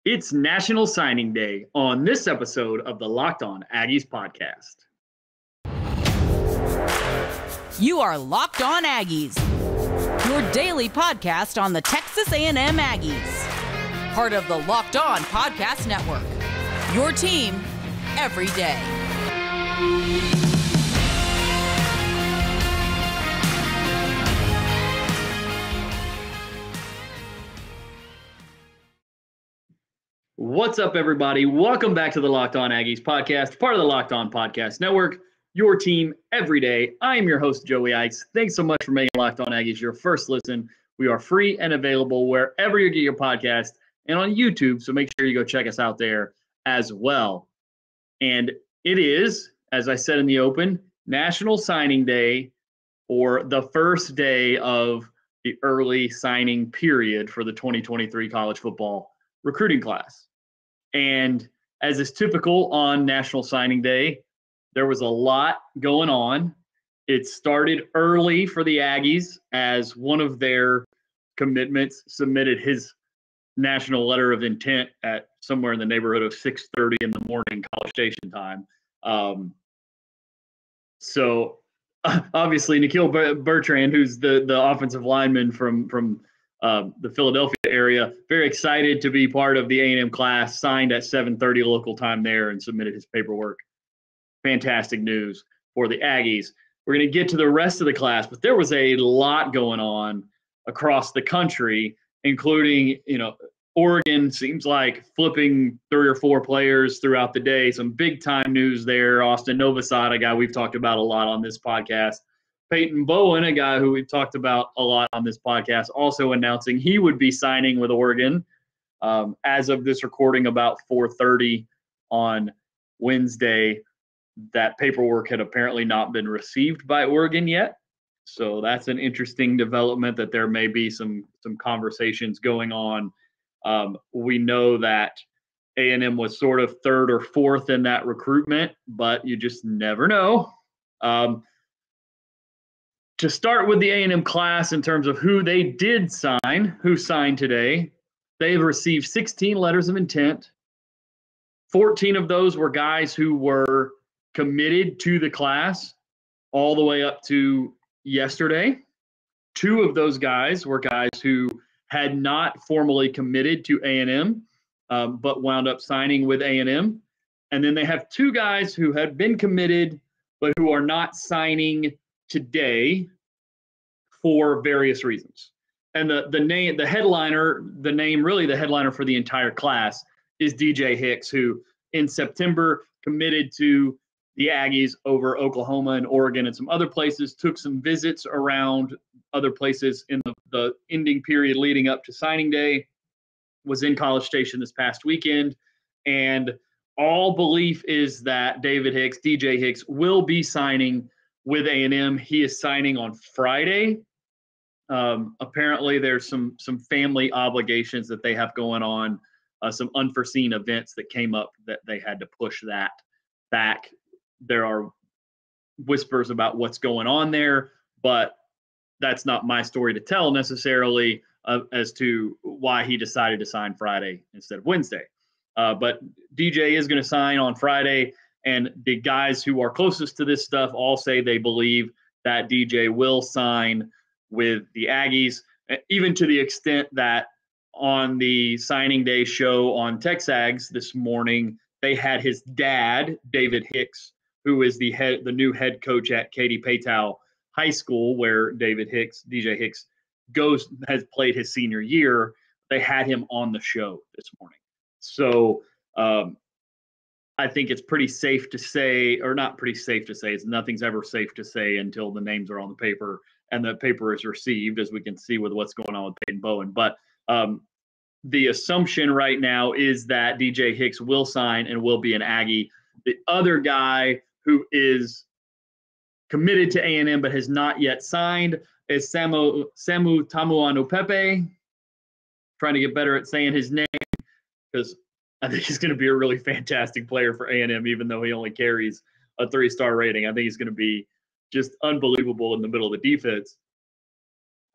It's National Signing Day on this episode of the Locked On Aggies podcast. You are Locked On Aggies, your daily podcast on the Texas A&M Aggies. Part of the Locked On Podcast Network, your team every day. What's up, everybody? Welcome back to the Locked On Aggies podcast, part of the Locked On Podcast Network, your team every day. I am your host, Joey Hicks. Thanks so much for making Locked On Aggies your first listen. We are free and available wherever you get your podcast and on YouTube, so make sure you go check us out there as well. And it is, as I said in the open, National Signing Day, or the first day of the early signing period for the 2023 college football recruiting class. And as is typical on National Signing Day, there was a lot going on. It started early for the Aggies as one of their commitments submitted his national letter of intent at somewhere in the neighborhood of 6:30 in the morning, College Station time. So obviously Nikhil Bertrand, who's the offensive lineman from the Philadelphia area, very excited to be part of the A&M class, signed at 7:30 local time there and submitted his paperwork. Fantastic news for the Aggies. We're going to get to the rest of the class, but there was a lot going on across the country, including, Oregon seems like flipping 3 or 4 players throughout the day. Some big time news there. Austin Novosad, a guy we've talked about a lot on this podcast. Peyton Bowen, a guy who we've talked about a lot on this podcast, also announcing he would be signing with Oregon as of this recording about 4:30 on Wednesday. That paperwork had apparently not been received by Oregon yet. So that's an interesting development, that there may be some conversations going on. We know that A&M was sort of 3rd or 4th in that recruitment, but you just never know. To start with the A&M class in terms of who they did sign, who signed today, they've received 16 letters of intent. 14 of those were guys who were committed to the class all the way up to yesterday. 2 of those guys were guys who had not formally committed to A&M, but wound up signing with A&M. And then they have 2 guys who had been committed, but who are not signing today for various reasons. And the headliner for the entire class is DJ Hicks, who in September committed to the Aggies over Oklahoma and Oregon and some other places, took some visits around other places in the ending period leading up to signing day, was in College Station this past weekend, and all belief is that DJ Hicks, will be signing with A&M. He is signing on Friday. Apparently there's some family obligations that they have going on, some unforeseen events that came up that they had to push that back. There are whispers about what's going on there, but that's not my story to tell necessarily as to why he decided to sign Friday instead of Wednesday. But DJ is going to sign on Friday, and the guys who are closest to this stuff all say they believe that DJ will sign with the Aggies, even to the extent that on the signing day show on Texags this morning, they had his dad, David Hicks, who is the new head coach at Katy Paytow High School, where DJ Hicks has played his senior year. They had him on the show this morning. So I think it's pretty safe to say, or not pretty safe to say, nothing's ever safe to say until the names are on the paper and the paper is received, as we can see with what's going on with Peyton Bowen. But the assumption right now is that DJ Hicks will sign and will be an Aggie. The other guy who is committed to A&M but has not yet signed is Samu Taumanupepe. Trying to get better at saying his name, because I think he's going to be a really fantastic player for A&M, even though he only carries a 3-star rating. I think he's going to be just unbelievable in the middle of the defense.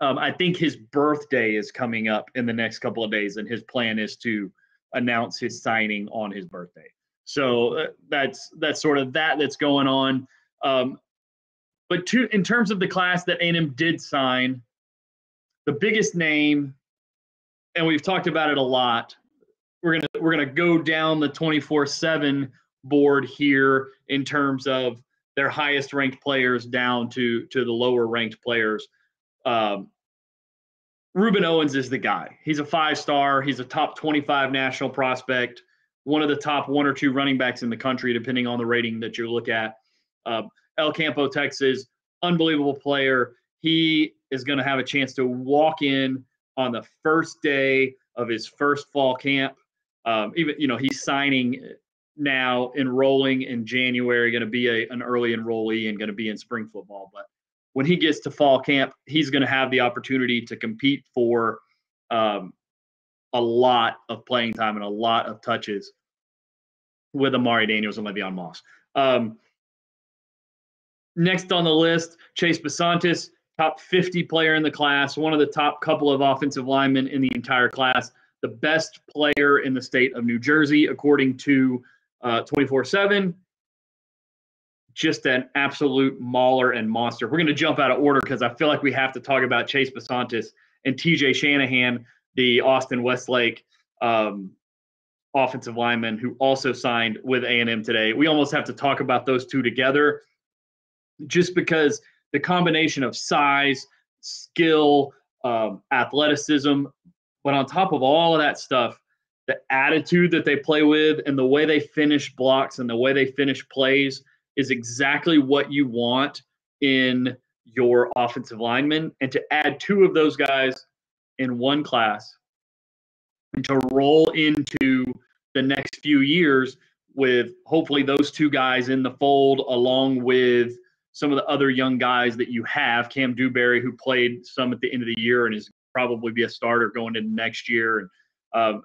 I think his birthday is coming up in the next couple of days, and his plan is to announce his signing on his birthday. So that's sort of that's going on. But in terms of the class that A&M did sign, the biggest name, and we've talked about it a lot, we're gonna go down the 24/7 board here in terms of their highest ranked players down to the lower ranked players. Reuben Owens is the guy. He's a 5-star. He's a top 25 national prospect, one of the top 1 or 2 running backs in the country, depending on the rating that you look at. El Campo, Texas, unbelievable player. He is going to have a chance to walk in on the first day of his first fall camp. He's signing now, enrolling in January, going to be an early enrollee and going to be in spring football. But when he gets to fall camp, he's going to have the opportunity to compete for a lot of playing time and a lot of touches with Amari Daniels and Le'Veon Moss. Next on the list, Chase Basantis, top 50 player in the class, one of the top couple of offensive linemen in the entire class, the best player in the state of New Jersey, according to 24/7. Just an absolute mauler and monster. We're going to jump out of order because I feel like we have to talk about Chase Basantis and TJ Shanahan, the Austin Westlake offensive lineman who also signed with A&M today. We almost have to talk about those two together just because the combination of size, skill, athleticism, but on top of all of that stuff, the attitude that they play with and the way they finish blocks and the way they finish plays is exactly what you want in your offensive lineman. And to add 2 of those guys in one class and to roll into the next few years with hopefully those 2 guys in the fold, along with some of the other young guys that you have, Cam Dewberry, who played some at the end of the year and is probably be a starter going into next year, and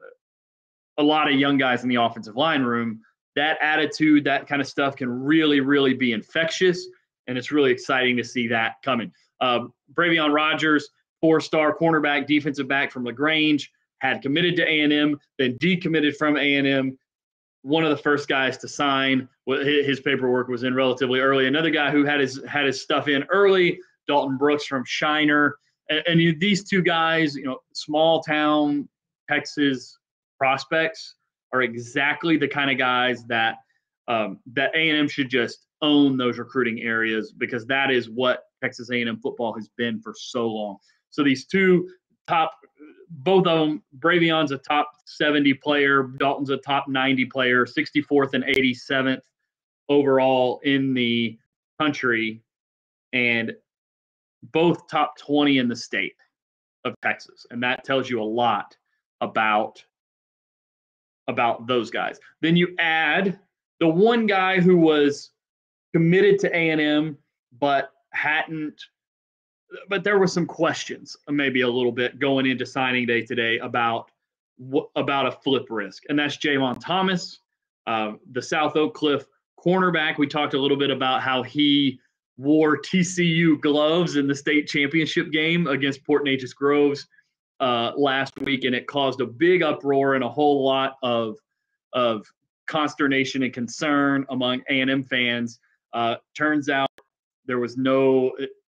a lot of young guys in the offensive line room. That attitude, that kind of stuff can really, really be infectious, and it's really exciting to see that coming. Bravion Rogers, 4-star cornerback, defensive back from LaGrange, had committed to A&M, then decommitted from A&M. One of the first guys to sign. His paperwork was in relatively early. Another guy who had his stuff in early, Dalton Brooks from Shiner. And these 2 guys, small town Texas prospects, are exactly the kind of guys that A&M should just own those recruiting areas, because that is what Texas A&M football has been for so long. So these 2 top, both of them, Bravion's a top 70 player, Dalton's a top 90 player, 64th and 87th overall in the country, and both top 20 in the state of Texas. And that tells you a lot about those guys. Then you add the one guy who was committed to A&M but there were some questions, maybe a little bit, going into signing day today about a flip risk, and that's Javon Thomas, the South Oak Cliff cornerback. We talked a little bit about how he wore TCU gloves in the state championship game against Port Neches Groves last week, and it caused a big uproar and a whole lot of consternation and concern among A&M fans. Turns out there was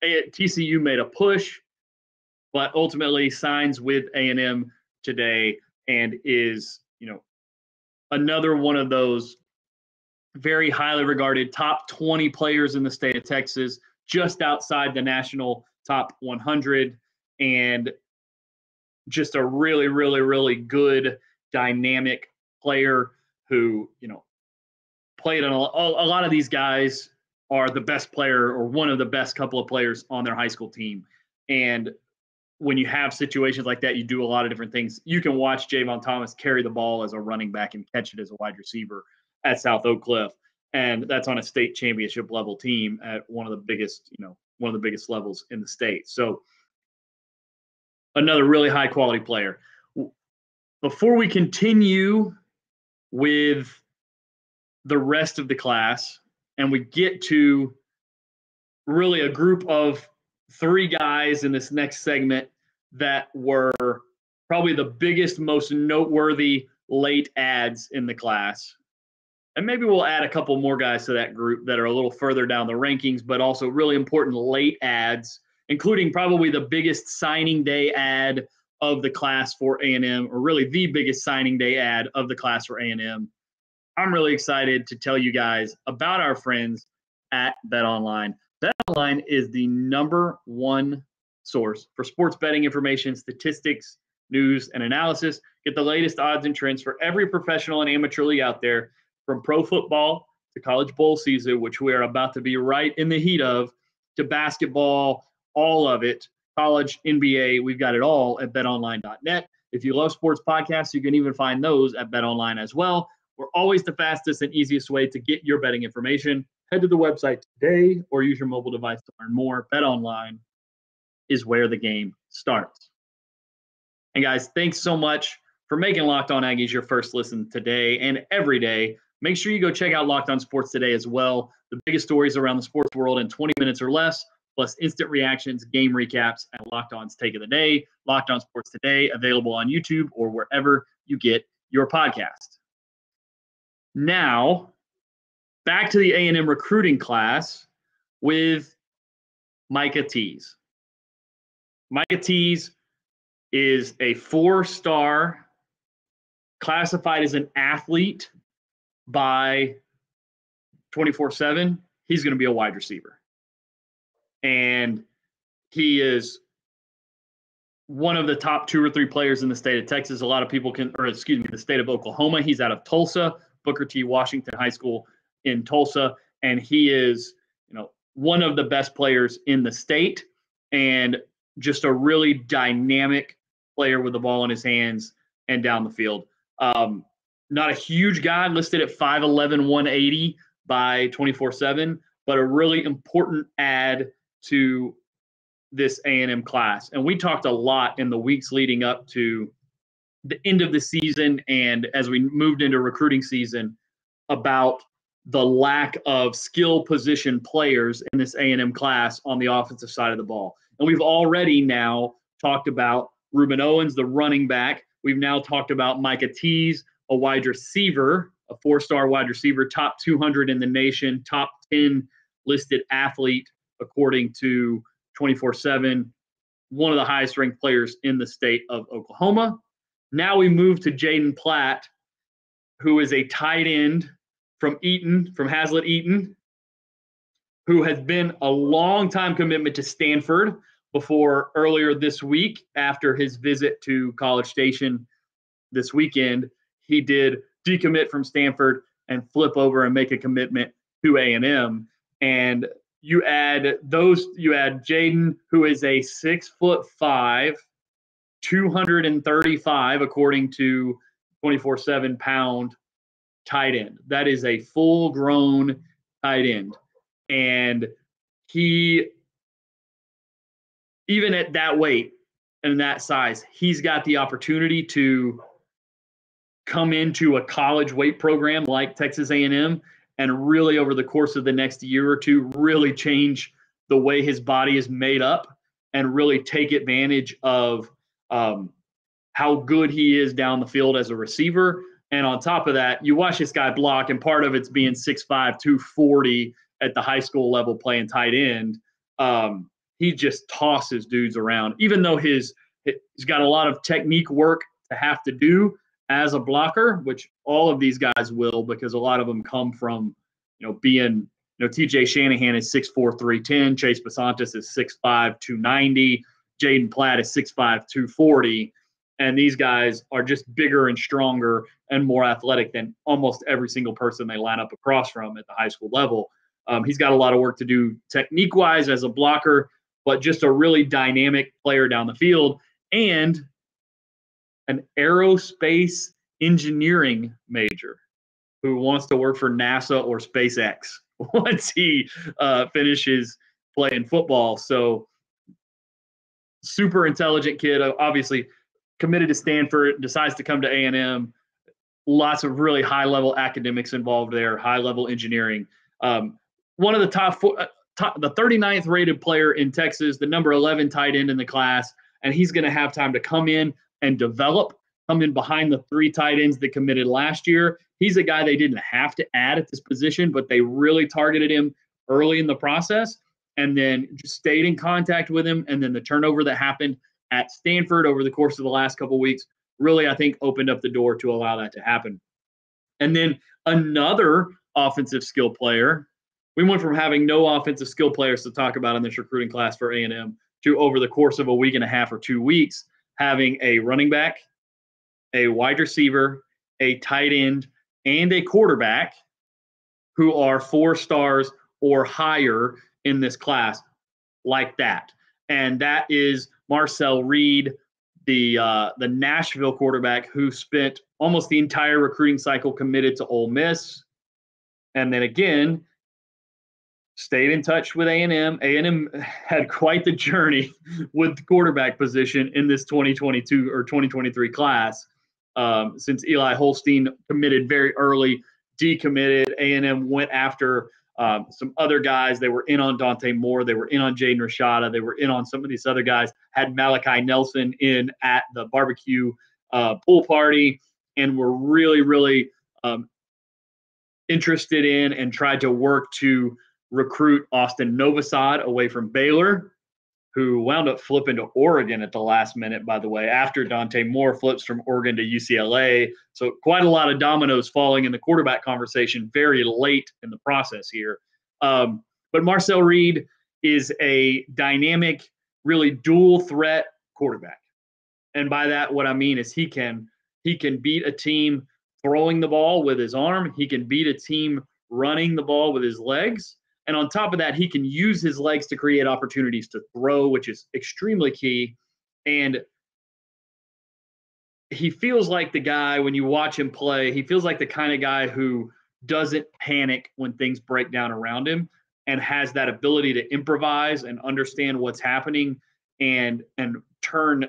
TCU made a push, but ultimately signs with A&M today and is, another one of those very highly regarded top 20 players in the state of Texas, just outside the national top 100, and just a really, really, really good, dynamic player who, played on a lot of these guys are the best player or one of the best couple of players on their high school team. And when you have situations like that, you do a lot of different things. You can watch Javon Thomas carry the ball as a running back and catch it as a wide receiver at South Oak Cliff. And that's on a state championship level team at one of the biggest levels in the state. So another really high quality player. Before we continue with the rest of the class and we get to really a group of 3 guys in this next segment that were probably the biggest, most noteworthy late adds in the class. And maybe we'll add a couple more guys to that group that are a little further down the rankings, but also really important late adds, including probably the biggest signing day ad of the class for A&M, or really the biggest signing day ad of the class for A&M. I'm really excited to tell you guys about our friends at BetOnline. BetOnline is the #1 source for sports betting information, statistics, news, and analysis. Get the latest odds and trends for every professional and amateur league out there, from pro football to college bowl season, which we are about to be right in the heat of, to basketball, all of it, college, NBA. We've got it all at betonline.net. If you love sports podcasts, you can even find those at BetOnline as well. We're always the fastest and easiest way to get your betting information. Head to the website today or use your mobile device to learn more. BetOnline is where the game starts. And guys, thanks so much for making Locked On Aggies your first listen today and every day. Make sure you go check out Locked On Sports Today as well. The biggest stories around the sports world in 20 minutes or less, plus instant reactions, game recaps, and Locked On's Take of the Day. Locked On Sports Today, available on YouTube or wherever you get your podcast. Now, back to the A&M recruiting class with Micah Tease. Micah Tease is a 4-star, classified as an athlete by 24/7. He's going to be a wide receiver. And he is one of the top 2 or 3 players in the state of Texas. A lot of people the state of Oklahoma. He's out of Tulsa, Booker T. Washington High School in Tulsa. And he is, one of the best players in the state, and just a really dynamic player with the ball in his hands and down the field. Not a huge guy, listed at 5'11", 180 by 24/7, but a really important add to this A&M class. And we talked a lot in the weeks leading up to the end of the season and as we moved into recruiting season about the lack of skill position players in this A&M class on the offensive side of the ball. And we've already now talked about Ruben Owens, the running back. We've now talked about Micah Tease, a wide receiver, a 4-star wide receiver, top 200 in the nation, top 10 listed athlete, according to 24/7, one of the highest ranked players in the state of Oklahoma. Now we move to Jaden Platt, who is a tight end from Hazlitt Eaton, who has been a long-time commitment to Stanford before earlier this week, after his visit to College Station this weekend, he did decommit from Stanford and flip over and make a commitment to A&M. And you add Jaden, who is a 6'5", 235, according to 24/7 pound tight end. That is a full-grown tight end. And he, even at that weight and that size, he's got the opportunity to come into a college weight program like Texas A&M and really, over the course of the next year or two, really change the way his body is made up and really take advantage of how good he is down the field as a receiver. And on top of that, you watch this guy block, and part of it's being 6'5", 240 at the high school level playing tight end. He just tosses dudes around, even though he's got a lot of technique work to have to do as a blocker, which all of these guys will, because a lot of them come from, being, TJ Shanahan is 6'4", 310. Chase Basantis is 6'5", 290. Jaden Platt is 6'5", 240. And these guys are just bigger and stronger and more athletic than almost every single person they line up across from at the high school level. He's got a lot of work to do technique-wise as a blocker, but just a really dynamic player down the field, and an aerospace engineering major who wants to work for NASA or SpaceX once he finishes playing football. So super intelligent kid, obviously committed to Stanford, decides to come to A&M. Lots of really high-level academics involved there, high-level engineering. One of the the 39th rated player in Texas, the number 11 tight end in the class, and he's going to have time to come in and develop, come in behind the 3 tight ends that committed last year. He's a guy they didn't have to add at this position, but they really targeted him early in the process and then just stayed in contact with him. And then the turnover that happened at Stanford over the course of the last couple of weeks really, I think, opened up the door to allow that to happen. And then another offensive skill player, we went from having no offensive skill players to talk about in this recruiting class for A&M to over the course of a week and a half or 2 weeks, having a running back, a wide receiver, a tight end, and a quarterback who are 4 stars or higher in this class like that. And that is Marcel Reed, the Nashville quarterback who spent almost the entire recruiting cycle committed to Ole Miss. And then again, stayed in touch with A&M. A&M had quite the journey with the quarterback position in this 2022 or 2023 class. Since Eli Holstein committed very early, decommitted, A&M went after some other guys. They were in on Dante Moore. They were in on Jaden Rashada. They were in on some of these other guys, had Malachi Nelson in at the barbecue pool party, and were really, really interested in and tried to work to recruit Austin Novosad away from Baylor, who wound up flipping to Oregon at the last minute, by the way, after Dante Moore flips from Oregon to UCLA. So quite a lot of dominoes falling in the quarterback conversation very late in the process here. But Marcel Reed is a dynamic, really dual threat quarterback. And by that, what I mean is he can beat a team throwing the ball with his arm. He can beat a team running the ball with his legs. And on top of that, he can use his legs to create opportunities to throw, which is extremely key. And he feels like the guy, when you watch him play, he feels like the kind of guy who doesn't panic when things break down around him and has that ability to improvise and understand what's happening and turn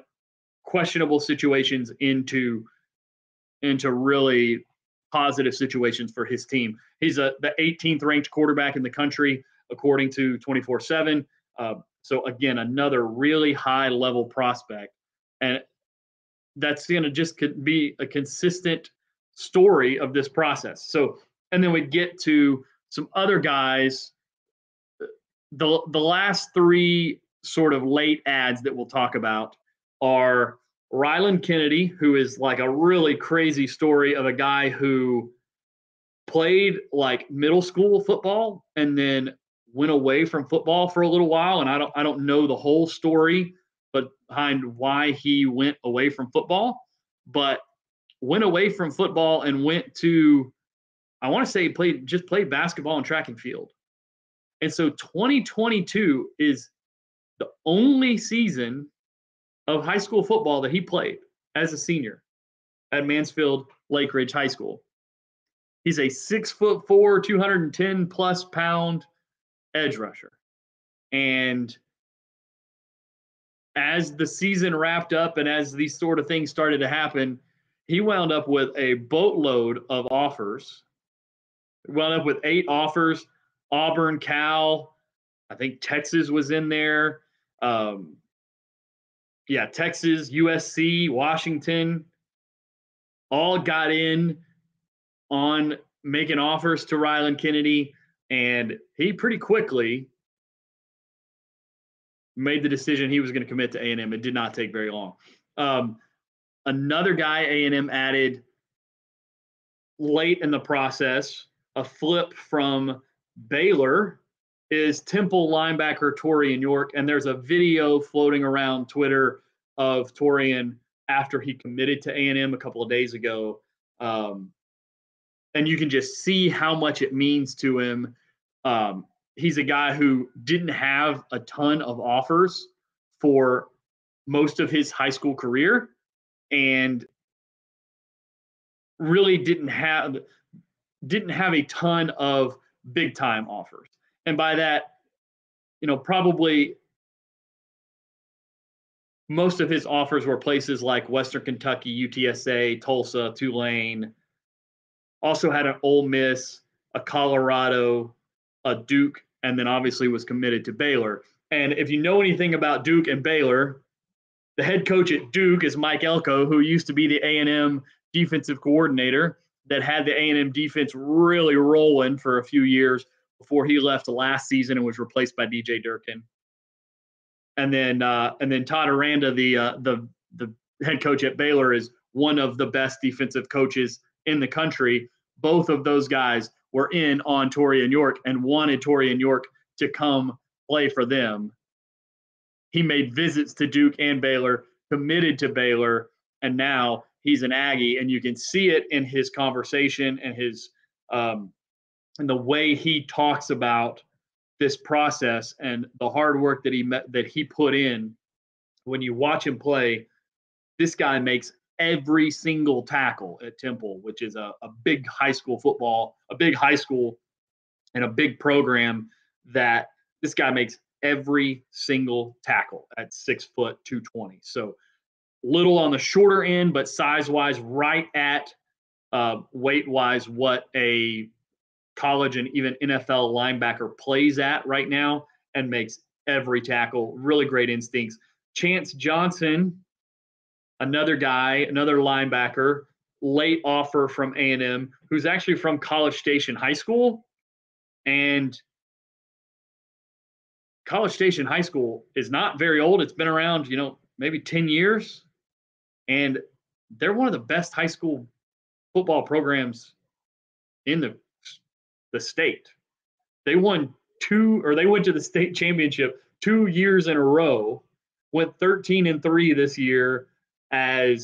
questionable situations into really positive situations for his team. He's the 18th ranked quarterback in the country, according to 24/7. So again, another really high level prospect. And that's going to just be a consistent story of this process. So, and then we get to some other guys. The last 3 sort of late ads that we'll talk about are Ryland Kennedy, who is like a really crazy story of a guy who played like middle school football and then went away from football for a little while. And I don't know the whole story, but behind why he went away from football, but went away from football and went to, I want to say played basketball and track and field. And so 2022 is the only season of high school football that he played as a senior at Mansfield Lake Ridge High School. He's a 6'4", 210+ pound edge rusher. And as the season wrapped up and as these sort of things started to happen, he wound up with a boatload of offers. He wound up with 8 offers: Auburn, Cal, I think Texas was in there. Texas, USC, Washington, all got in on making offers to Ryland Kennedy, and he pretty quickly made the decision he was going to commit to A&M. It did not take very long. Another guy A&M added late in the process, a flip from Baylor, is Temple linebacker Torian York. And there's a video floating around Twitter of Torian after he committed to A&M a couple of days ago. And you can just see how much it means to him. He's a guy who didn't have a ton of offers for most of his high school career and really didn't have a ton of big time offers. And by that, probably most of his offers were places like Western Kentucky, UTSA, Tulsa, Tulane. Also had an Ole Miss, a Colorado, a Duke, and then obviously was committed to Baylor. And if you know anything about Duke and Baylor, The head coach at Duke is Mike Elko, who used to be the A&M defensive coordinator that had the A&M defense really rolling for a few years before he left last season and was replaced by DJ Durkin. And then Todd Aranda, the head coach at Baylor, is one of the best defensive coaches in the country. Both of those guys were in on Torian York and wanted Torian York to come play for them. He made visits to Duke and Baylor, committed to Baylor, and now he's an Aggie. And you can see it in his conversation and his and the way he talks about this process and the hard work that he put in. When you watch him play, this guy makes every single tackle at Temple, which is a big high school football, a big high school and a big program, that this guy makes every single tackle at 6 foot 220. So little on the shorter end, but size-wise right at weight-wise what a college and even NFL linebacker plays at right now, and makes every tackle. Really great instincts. Chance Johnson, another guy, another linebacker, late offer from A&M, who's actually from College Station High School. And College Station High School is not very old. It's been around, maybe 10 years. And they're one of the best high school football programs in the state. They went to the state championship 2 years in a row, went 13-3 this year and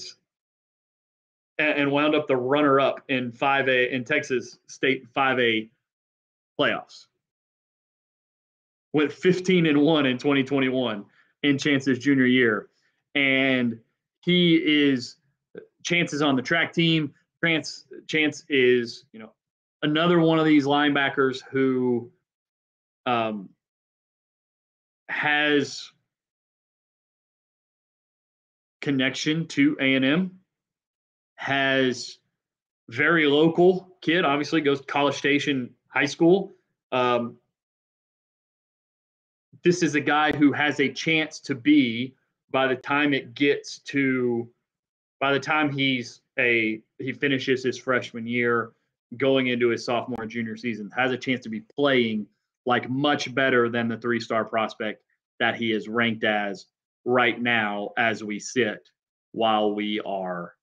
wound up the runner-up in 5A in Texas State 5A playoffs. Went 15-1 in 2021 in Chance's junior year. And Chance is on the track team. Chance is, another one of these linebackers who has connection to A&M, has very local kid, obviously goes to College Station High School. This is a guy who has a chance to be, by the time he finishes his freshman year, going into his sophomore and junior season, has a chance to be playing like much better than the 3-star prospect that he is ranked as right now as we sit while we're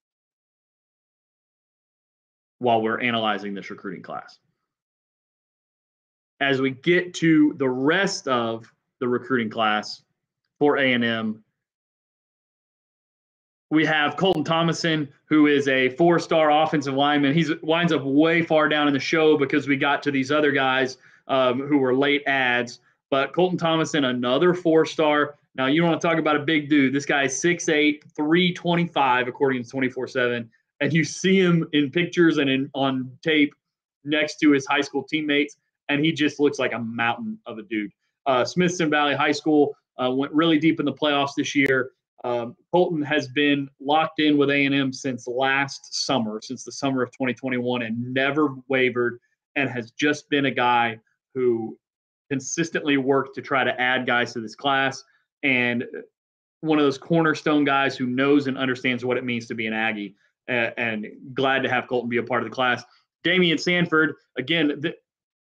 analyzing this recruiting class. As we get to the rest of the recruiting class for A&M, we have Colton Thomason, who is a 4-star offensive lineman. He winds up way far down in the show because we got to these other guys who were late ads. But Colton Thomason, another 4-star. Now, you want to talk about a big dude. This guy is 6'8", 325, according to 24/7. And you see him in pictures and on tape next to his high school teammates, and he just looks like a mountain of a dude. Smithson Valley High School went really deep in the playoffs this year. Colton has been locked in with A&M since last summer, since the summer of 2021, and never wavered, and has just been a guy who consistently worked to try to add guys to this class, and one of those cornerstone guys who knows and understands what it means to be an Aggie, and glad to have Colton be a part of the class. Damian Sanford, again,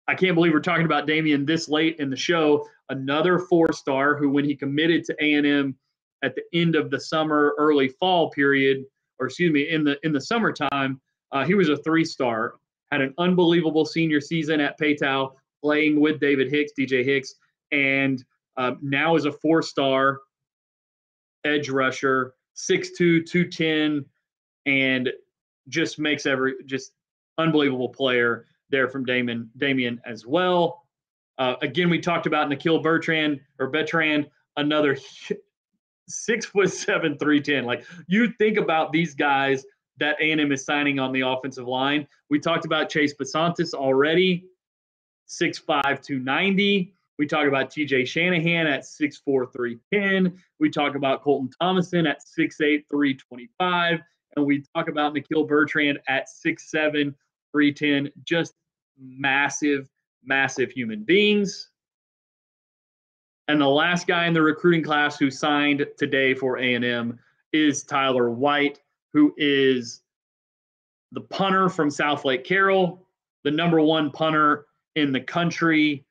I can't believe we're talking about Damian this late in the show, another 4-star who, when he committed to A&M at the end of the summer, early fall period, in the summertime, he was a 3-star, had an unbelievable senior season at Paytow, playing with David Hicks, DJ Hicks, and now is a 4-star edge rusher, 6'2", 210, and just makes just unbelievable player there from Damian as well. Again, we talked about Nikhil Bertrand, another 6'7", 310. Like, you think about these guys that A&M is signing on the offensive line. We talked about Chase Basantis already, 6'5", 290. We talk about TJ Shanahan at 6'4", 310. We talk about Colton Thomason at 6'8", 325. And we talk about Nikhil Bertrand at 6'7", 310. Just massive, massive human beings. And the last guy in the recruiting class who signed today for A&M is Tyler White, who is the punter from South Lake Carroll, the #1 punter in the country,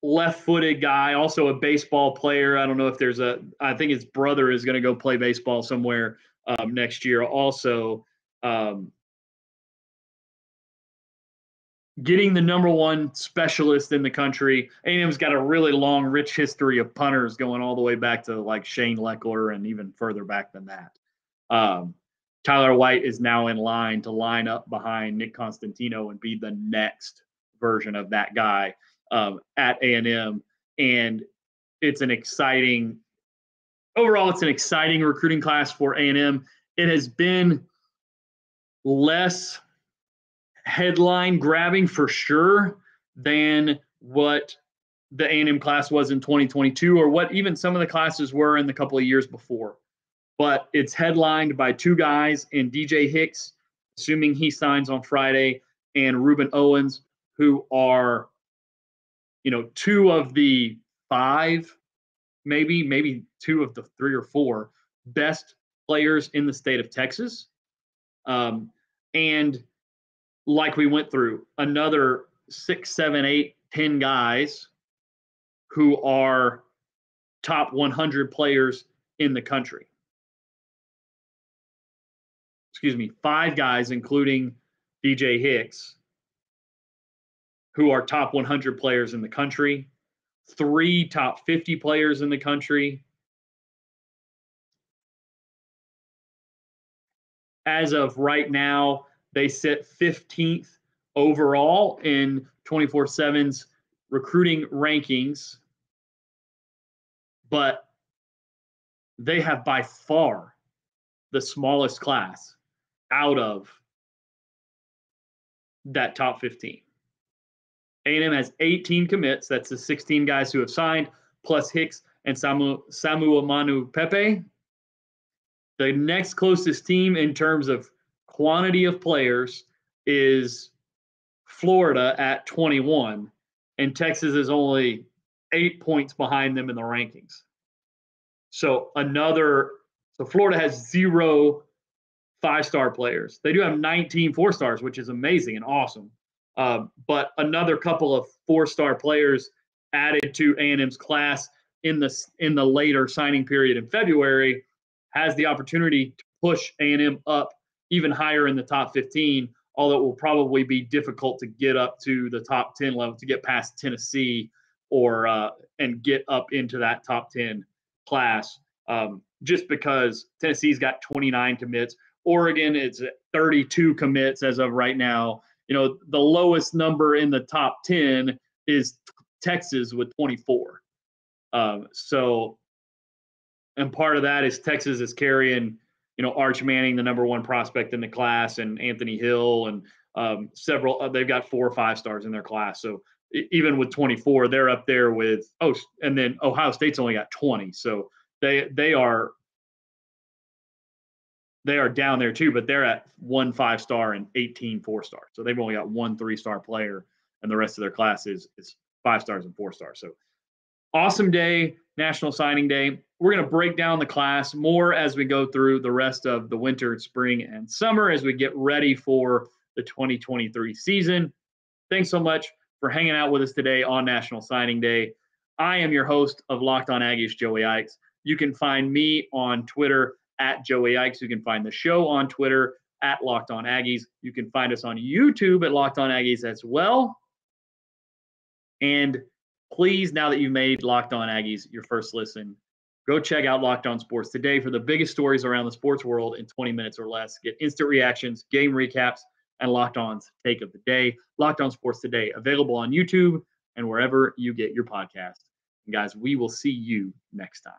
left-footed guy, also a baseball player. I don't know if I think his brother is going to go play baseball somewhere next year also. Getting the #1 specialist in the country. A&M's got a really long, rich history of punters going all the way back to like Shane Leckler and even further back than that. Tyler White is now in line to line up behind Nick Constantino and be the next version of that guy at A&M. And it's an exciting recruiting class for A&M. It has been less headline grabbing for sure than what the A&M class was in 2022 or what even some of the classes were in the couple of years before. But it's headlined by 2 guys in DJ Hicks, assuming he signs on Friday, and Ruben Owens, who are, 2 of the 5, maybe 2 of the 3 or 4 best players in the state of Texas. And like we went through, another 6, 7, 8, 10 guys who are top 100 players in the country. 5 guys, including DJ Hicks, who are top 100 players in the country, 3 top 50 players in the country. As of right now, they sit 15th overall in 24/7's recruiting rankings, but they have by far the smallest class out of that top 15. A&M has 18 commits. That's the 16 guys who have signed, plus Hicks and Samu Taumanupepe. The next closest team in terms of quantity of players is Florida at 21, and Texas is only 8 points behind them in the rankings. So Florida has 0 5-star players. They do have 19 4-stars, which is amazing and awesome. But another couple of 4-star players added to A&M's class in the later signing period in February has the opportunity to push A&M up even higher in the top 15, although it will probably be difficult to get up to the top 10 level, to get past Tennessee and get up into that top 10 class, just because Tennessee's got 29 commits. Oregon, it's 32 commits as of right now. The lowest number in the top 10 is Texas with 24. And part of that is Texas is carrying, Arch Manning, the #1 prospect in the class, and Anthony Hill, and several. They've got 4 or 5 stars in their class. So even with 24, they're up there with and then Ohio State's only got 20. So they are down there too, but they're at 1 5-star and 18 4-stars. So they've only got 1 3-star player, and the rest of their class is 5 stars and 4 stars. So awesome day, National Signing Day. We're going to break down the class more as we go through the rest of the winter, spring, and summer as we get ready for the 2023 season. Thanks so much for hanging out with us today on National Signing Day. I am your host of Locked On Aggies, Joey Ikes. You can find me on Twitter at Joey Ikes. You can find the show on Twitter at Locked On Aggies. You can find us on YouTube at Locked On Aggies as well. And please, now that you've made Locked On Aggies your first listen, go check out Locked On Sports Today for the biggest stories around the sports world in 20 minutes or less. Get instant reactions, game recaps, and Locked On's take of the day. Locked On Sports Today, available on YouTube and wherever you get your podcasts. And guys, we will see you next time.